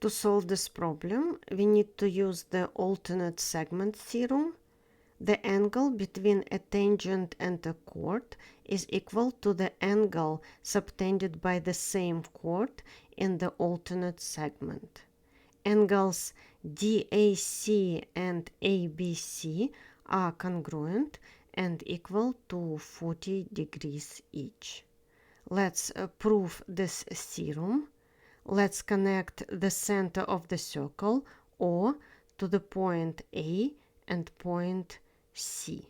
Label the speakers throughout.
Speaker 1: To solve this problem, we need to use the alternate segment theorem. The angle between a tangent and a chord is equal to the angle subtended by the same chord in the alternate segment. Angles DAC and ABC are congruent and equal to 40 degrees each. Let's prove this theorem. Let's connect the center of the circle O to the point A and point C.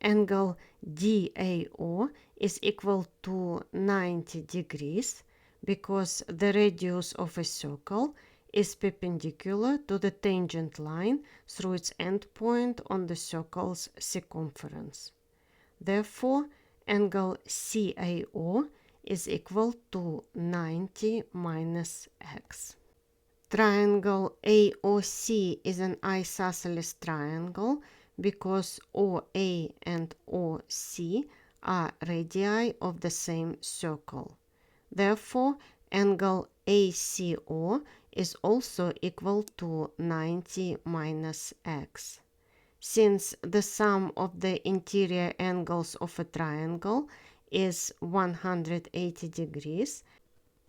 Speaker 1: Angle DAO is equal to 90 degrees because the radius of a circle is perpendicular to the tangent line through its endpoint on the circle's circumference. Therefore, angle CAO is equal to 90 minus x. Triangle AOC is an isosceles triangle because OA and OC are radii of the same circle. Therefore, angle ACO is also equal to 90 minus x. Since the sum of the interior angles of a triangle is 180 degrees,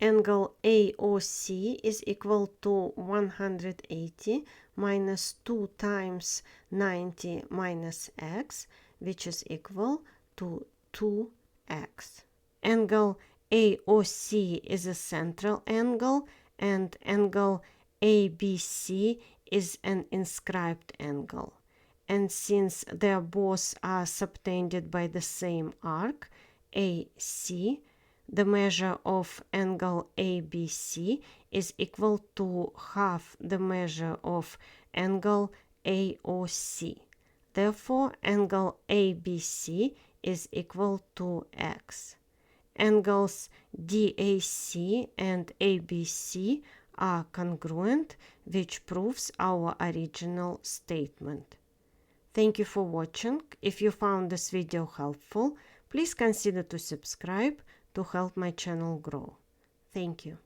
Speaker 1: angle AOC is equal to 180 minus 2 times 90 minus x, which is equal to 2x. Angle AOC is a central angle, and angle ABC is an inscribed angle. And since they both are subtended by the same arc, AC, the measure of angle ABC is equal to half the measure of angle AOC. Therefore, angle ABC is equal to x. Angles DAC and ABC are congruent, which proves our original statement. Thank you for watching. If you found this video helpful, please consider to subscribe to help my channel grow. Thank you.